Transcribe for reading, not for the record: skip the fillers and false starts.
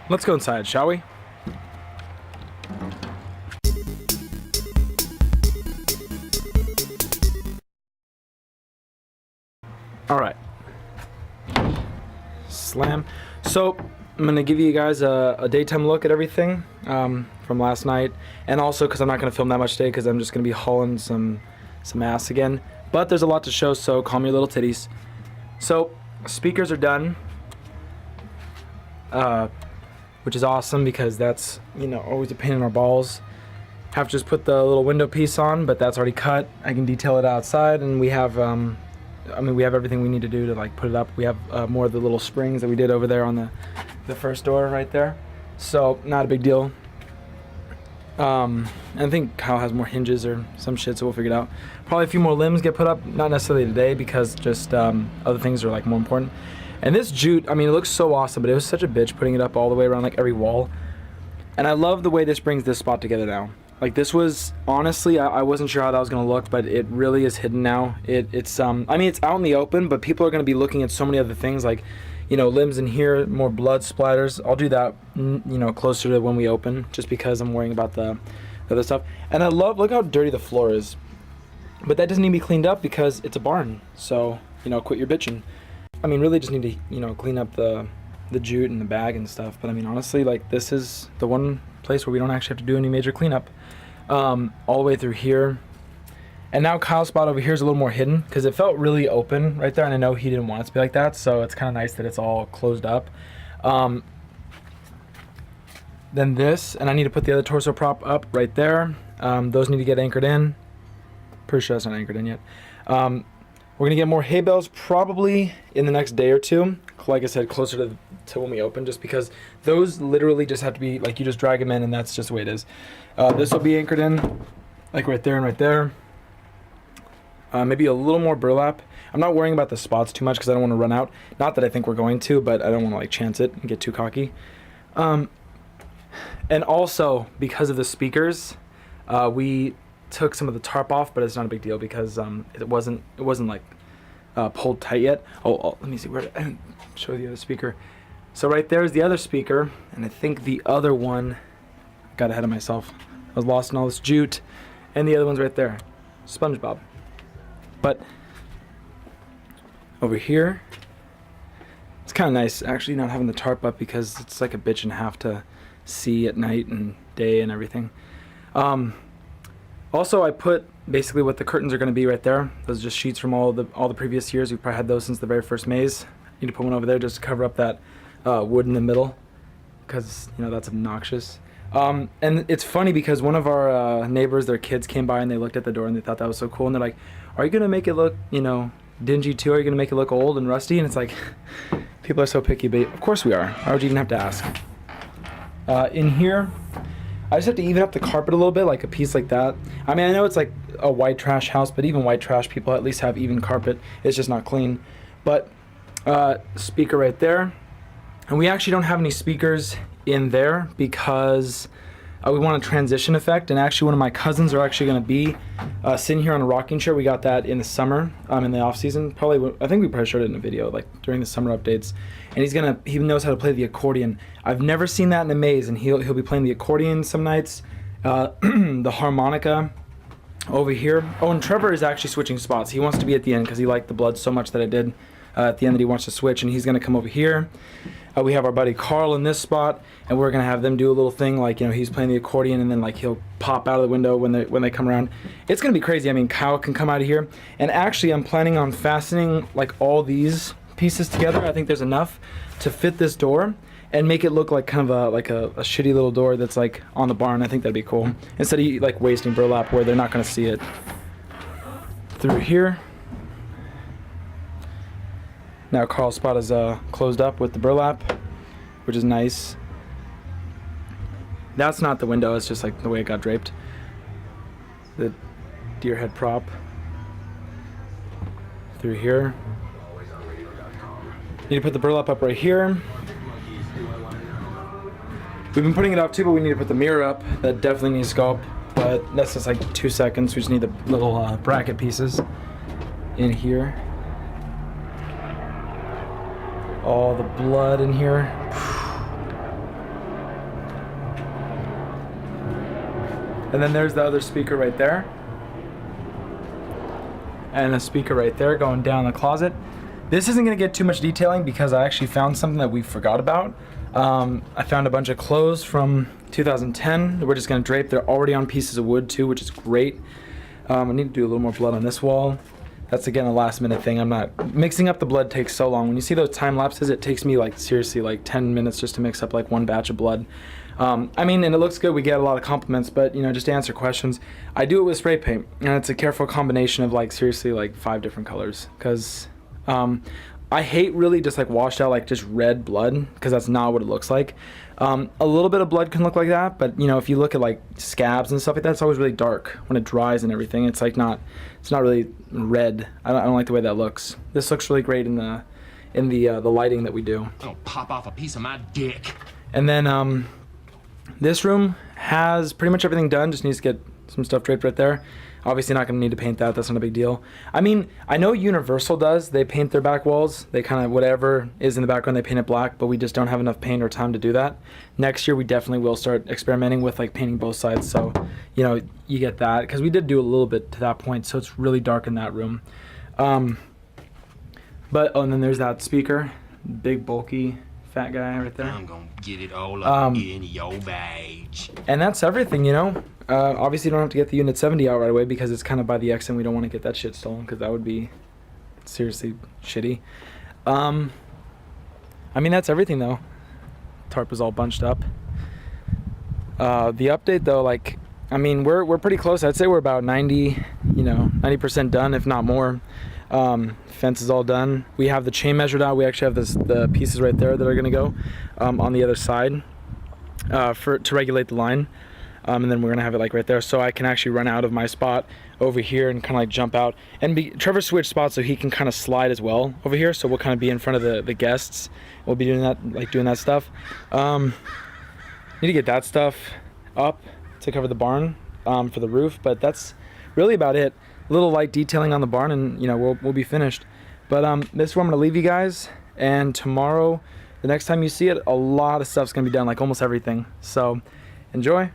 Let's go inside, shall we? All right. Slam. So I'm gonna give you guys a daytime look at everything from last night, and also because I'm not gonna film that much today because I'm just gonna be hauling some ass again. But there's a lot to show, so call me little titties. So speakers are done, which is awesome because that's, you know, always a pain in our balls. Have to just put the little window piece on, but that's already cut. I can detail it outside, and we have we have everything we need to do to like put it up. We have more of the little springs that we did over there on the first door right there, so not a big deal. And I think Kyle has more hinges or some shit, so we'll figure it out. Probably a few more limbs get put up, not necessarily today because just other things are like more important. And this jute, I mean, it looks so awesome, but it was such a bitch putting it up all the way around like every wall. And I love the way this brings this spot together now. Like this was, honestly, I wasn't sure how that was gonna look, but it really is hidden now. It's I mean, it's out in the open, but people are gonna be looking at so many other things like, you know, limbs in here, more blood splatters. I'll do that, you know, closer to when we open, just because I'm worrying about the other stuff. And I love, look how dirty the floor is. But that doesn't need to be cleaned up because it's a barn. So, you know, quit your bitching. I mean, really just need to, you know, clean up the jute and the bag and stuff. But I mean, honestly, like this is the one place where we don't actually have to do any major cleanup. All the way through here. And now Kyle's spot over here is a little more hidden because it felt really open right there, and I know he didn't want it to be like that, so it's kind of nice that it's all closed up. Then this, and I need to put the other torso prop up right there. Those need to get anchored in. Pretty sure that's not anchored in yet. We're gonna get more hay bales probably in the next day or two. Like I said, closer to when we open, just because those literally just have to be, like, you just drag them in and that's just the way it is. This will be anchored in, like right there and right there. Maybe a little more burlap. I'm not worrying about the spots too much because I don't want to run out. Not that I think we're going to, but I don't want to like chance it and get too cocky. And also because of the speakers, we took some of the tarp off, but it's not a big deal because it wasn't like pulled tight yet. Oh, let me see where to show the other speaker. So right there is the other speaker, and I think the other one, got ahead of myself. I was lost in all this jute, and the other one's right there, SpongeBob. But over here, it's kind of nice actually not having the tarp up because it's like a bitch and a half to see at night and day and everything. Also, I put basically what the curtains are going to be right there. Those are just sheets from all the previous years. We've probably had those since the very first maze. Need to put one over there just to cover up that wood in the middle because, you know, that's obnoxious. And it's funny because one of our neighbors, their kids came by and they looked at the door and they thought that was so cool, and they're like, are you gonna make it look, you know, dingy too? Are you gonna make it look old and rusty? And it's like, people are so picky, but of course we are. Why would you even have to ask? In here, I just have to even up the carpet a little bit, like a piece like that. I mean, I know it's like a white trash house, but even white trash people at least have even carpet. It's just not clean. But speaker right there. And we actually don't have any speakers in there because we want a transition effect, and actually one of my cousins are actually going to be sitting here on a rocking chair. We got that in the summer, in the off season. Probably, I think we probably showed it in a video, like during the summer updates. And he knows how to play the accordion. I've never seen that in a maze, and he'll be playing the accordion some nights, the harmonica over here. Oh, and Trevor is actually switching spots. He wants to be at the end because he liked the blood so much that I did at the end that he wants to switch, and he's going to come over here. We have our buddy Carl in this spot, and we're gonna have them do a little thing like, you know, he's playing the accordion and then like he'll pop out of the window when they come around. It's gonna be crazy. I mean, Kyle can come out of here, and actually I'm planning on fastening like all these pieces together. I think there's enough to fit this door and make it look like kind of a shitty little door that's like on the barn. I think that'd be cool instead of like wasting burlap where they're not gonna see it. Through here. Now Carl's spot is closed up with the burlap, which is nice. That's not the window, it's just like the way it got draped. The deer head prop. Through here. Need to put the burlap up right here. We've been putting it up too, but we need to put the mirror up. That definitely needs to go up, but that's just like 2 seconds. We just need the little bracket pieces in here. All the blood in here. And then there's the other speaker right there. And a speaker right there going down the closet. This isn't going to get too much detailing because I actually found something that we forgot about. I found a bunch of clothes from 2010 that we're just going to drape. They're already on pieces of wood too, which is great. I need to do a little more blood on this wall. That's again a last minute thing. I'm not mixing up the blood takes so long. When you see those time lapses, it takes me like seriously like 10 minutes just to mix up like one batch of blood. I mean, and it looks good. We get a lot of compliments, but you know, just to answer questions, I do it with spray paint, and it's a careful combination of like seriously like 5 different colors. Because I hate really just like washed out like just red blood, because that's not what it looks like. A little bit of blood can look like that, but you know, if you look at like scabs and stuff like that, it's always really dark when it dries and everything. It's like it's not really red. I don't like the way that looks. This looks really great in the lighting that we do. I'll pop off a piece of my dick. And then this room has pretty much everything done. Just needs to get some stuff draped right there. Obviously not going to need to paint that. That's not a big deal. I mean, I know Universal does. They paint their back walls. They kind of, whatever is in the background, they paint it black, but we just don't have enough paint or time to do that. Next year, we definitely will start experimenting with like painting both sides. So, you know, you get that. Because we did do a little bit to that point, so it's really dark in that room. And then there's that speaker. Big, bulky, fat guy right there. I'm gonna get it all up in your bag. And that's everything, you know. Obviously, you don't have to get the Unit 70 out right away because it's kind of by the X, and we don't want to get that shit stolen because that would be seriously shitty. I mean, that's everything though. Tarp is all bunched up. The update though, like, I mean, we're pretty close. I'd say we're about 90% done, if not more. Fence is all done. We have the chain measured out. We actually have the pieces right there that are gonna go on the other side to regulate the line. And then we're gonna have it like right there, so I can actually run out of my spot over here and kind of like jump out. And Trevor switched spots so he can kind of slide as well over here. So we'll kind of be in front of the guests. We'll be doing that stuff. Need to get that stuff up to cover the barn for the roof, but that's really about it. A little light detailing on the barn, and you know we'll be finished. But this is where I'm gonna leave you guys. And tomorrow, the next time you see it, a lot of stuff's gonna be done, like almost everything. So enjoy.